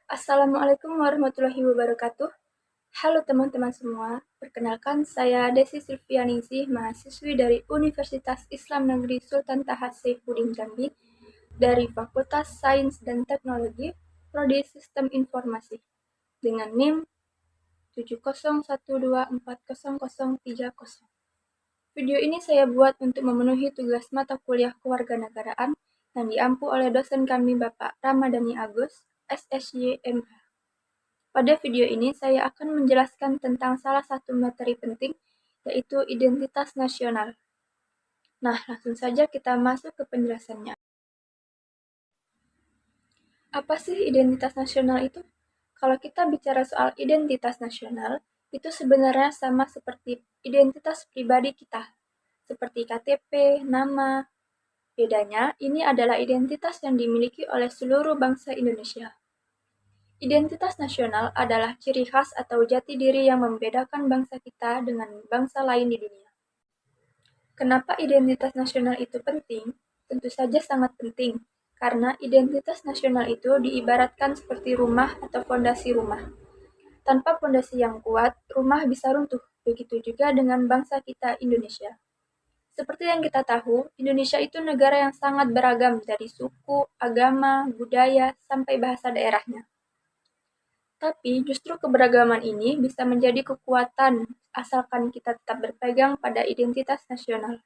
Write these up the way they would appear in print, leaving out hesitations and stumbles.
Assalamualaikum warahmatullahi wabarakatuh. Halo teman-teman semua, perkenalkan saya Desi Silvianingsih, mahasiswi dari Universitas Islam Negeri Sultan Taha Saifuddin Jambi dari Fakultas Sains dan Teknologi, Prodi Sistem Informasi, dengan NIM 701240030. Video ini saya buat untuk memenuhi tugas mata kuliah kewarganegaraan yang diampu oleh dosen kami Bapak Ramadhani Agus, SSY MH. Pada video ini saya akan menjelaskan tentang salah satu materi penting, yaitu identitas nasional. Nah, langsung saja kita masuk ke penjelasannya. Apa sih identitas nasional itu? Kalau kita bicara soal identitas nasional, itu sebenarnya sama seperti identitas pribadi kita, seperti KTP, nama. Bedanya, ini adalah identitas yang dimiliki oleh seluruh bangsa Indonesia. Identitas nasional adalah ciri khas atau jati diri yang membedakan bangsa kita dengan bangsa lain di dunia. Kenapa identitas nasional itu penting? Tentu saja sangat penting, karena identitas nasional itu diibaratkan seperti rumah atau fondasi rumah. Tanpa fondasi yang kuat, rumah bisa runtuh. Begitu juga dengan bangsa kita Indonesia. Seperti yang kita tahu, Indonesia itu negara yang sangat beragam dari suku, agama, budaya, sampai bahasa daerahnya. Tapi justru keberagaman ini bisa menjadi kekuatan asalkan kita tetap berpegang pada identitas nasional.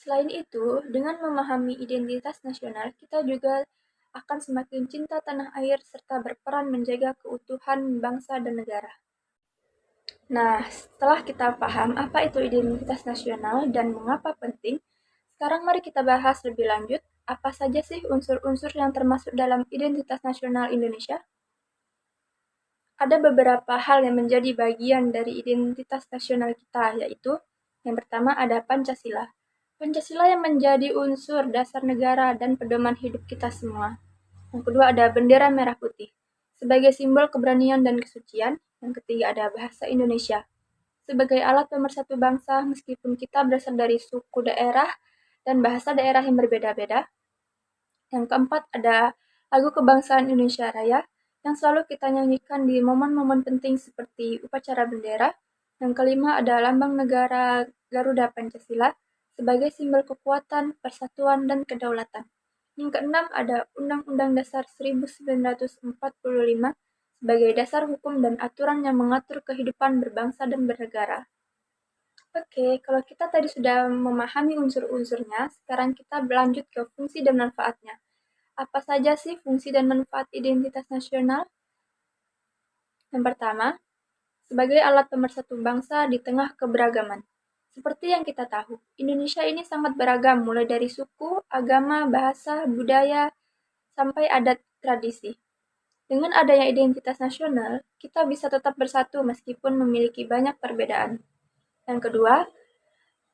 Selain itu, dengan memahami identitas nasional, kita juga akan semakin cinta tanah air serta berperan menjaga keutuhan bangsa dan negara. Nah, setelah kita paham apa itu identitas nasional dan mengapa penting, sekarang mari kita bahas lebih lanjut apa saja sih unsur-unsur yang termasuk dalam identitas nasional Indonesia. Ada beberapa hal yang menjadi bagian dari identitas nasional kita, yaitu yang pertama ada Pancasila. Pancasila yang menjadi unsur dasar negara dan pedoman hidup kita semua. Yang kedua ada bendera merah putih, sebagai simbol keberanian dan kesucian. Yang ketiga ada bahasa Indonesia, sebagai alat pemersatu bangsa meskipun kita berasal dari suku daerah dan bahasa daerah yang berbeda-beda. Yang keempat ada lagu kebangsaan Indonesia Raya, yang selalu kita nyanyikan di momen-momen penting seperti upacara bendera. Yang kelima ada lambang negara Garuda Pancasila sebagai simbol kekuatan, persatuan, dan kedaulatan. Yang keenam ada Undang-Undang Dasar 1945 sebagai dasar hukum dan aturan yang mengatur kehidupan berbangsa dan bernegara. Oke, kalau kita tadi sudah memahami unsur-unsurnya, sekarang kita berlanjut ke fungsi dan manfaatnya. Apa saja sih fungsi dan manfaat identitas nasional? Yang pertama, sebagai alat pemersatu bangsa di tengah keberagaman. Seperti yang kita tahu, Indonesia ini sangat beragam, mulai dari suku, agama, bahasa, budaya, sampai adat tradisi. Dengan adanya identitas nasional, kita bisa tetap bersatu meskipun memiliki banyak perbedaan. Yang kedua,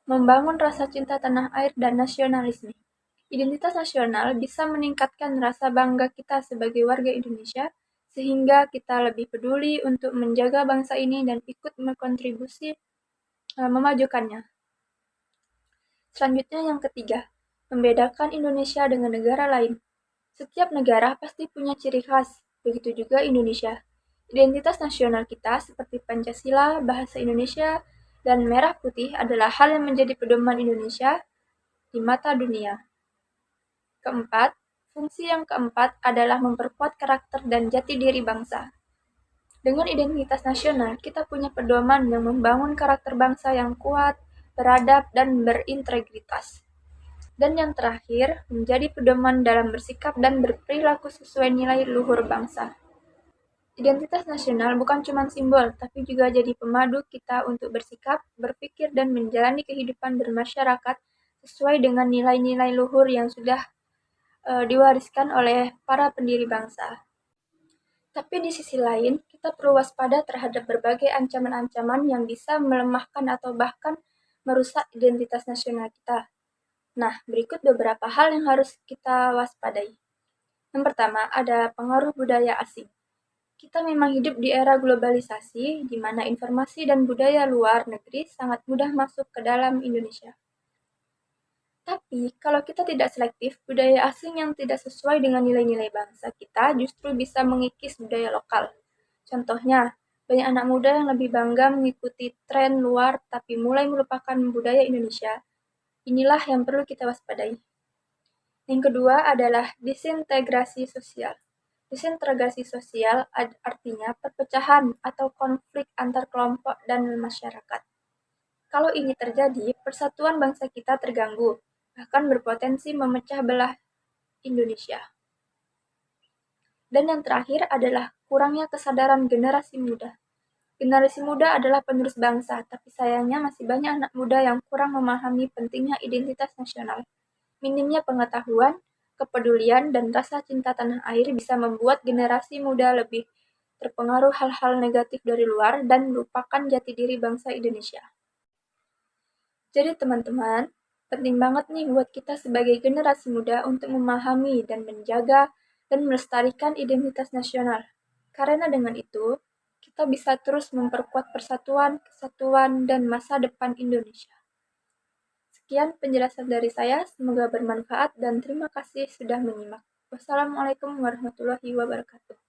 membangun rasa cinta tanah air dan nasionalisme. Identitas nasional bisa meningkatkan rasa bangga kita sebagai warga Indonesia, sehingga kita lebih peduli untuk menjaga bangsa ini dan ikut berkontribusi memajukannya. Selanjutnya yang ketiga, membedakan Indonesia dengan negara lain. Setiap negara pasti punya ciri khas, begitu juga Indonesia. Identitas nasional kita seperti Pancasila, bahasa Indonesia, dan merah putih adalah hal yang menjadi pedoman Indonesia di mata dunia. Keempat, fungsi yang keempat adalah memperkuat karakter dan jati diri bangsa. Dengan identitas nasional, kita punya pedoman yang membangun karakter bangsa yang kuat, beradab, dan berintegritas. Dan yang terakhir, menjadi pedoman dalam bersikap dan berperilaku sesuai nilai luhur bangsa. Identitas nasional bukan cuma simbol, tapi juga jadi pemadu kita untuk bersikap, berpikir, dan menjalani kehidupan bermasyarakat sesuai dengan nilai-nilai luhur yang sudah diwariskan oleh para pendiri bangsa. Tapi di sisi lain, kita perlu waspada terhadap berbagai ancaman-ancaman yang bisa melemahkan atau bahkan merusak identitas nasional kita. Nah, berikut beberapa hal yang harus kita waspadai. Yang pertama, ada pengaruh budaya asing. Kita memang hidup di era globalisasi, di mana informasi dan budaya luar negeri sangat mudah masuk ke dalam Indonesia. Tapi, kalau kita tidak selektif, budaya asing yang tidak sesuai dengan nilai-nilai bangsa kita justru bisa mengikis budaya lokal. Contohnya, banyak anak muda yang lebih bangga mengikuti tren luar tapi mulai melupakan budaya Indonesia. Inilah yang perlu kita waspadai. Yang kedua adalah disintegrasi sosial. Disintegrasi sosial artinya perpecahan atau konflik antar kelompok dan masyarakat. Kalau ini terjadi, persatuan bangsa kita terganggu, bahkan berpotensi memecah belah Indonesia. Dan yang terakhir adalah kurangnya kesadaran generasi muda. Generasi muda adalah penerus bangsa, tapi sayangnya masih banyak anak muda yang kurang memahami pentingnya identitas nasional. Minimnya pengetahuan, kepedulian, dan rasa cinta tanah air bisa membuat generasi muda lebih terpengaruh hal-hal negatif dari luar dan melupakan jati diri bangsa Indonesia. Jadi teman-teman, penting banget nih buat kita sebagai generasi muda untuk memahami dan menjaga dan melestarikan identitas nasional. Karena dengan itu, kita bisa terus memperkuat persatuan, kesatuan, dan masa depan Indonesia. Sekian penjelasan dari saya, semoga bermanfaat dan terima kasih sudah menyimak. Wassalamualaikum warahmatullahi wabarakatuh.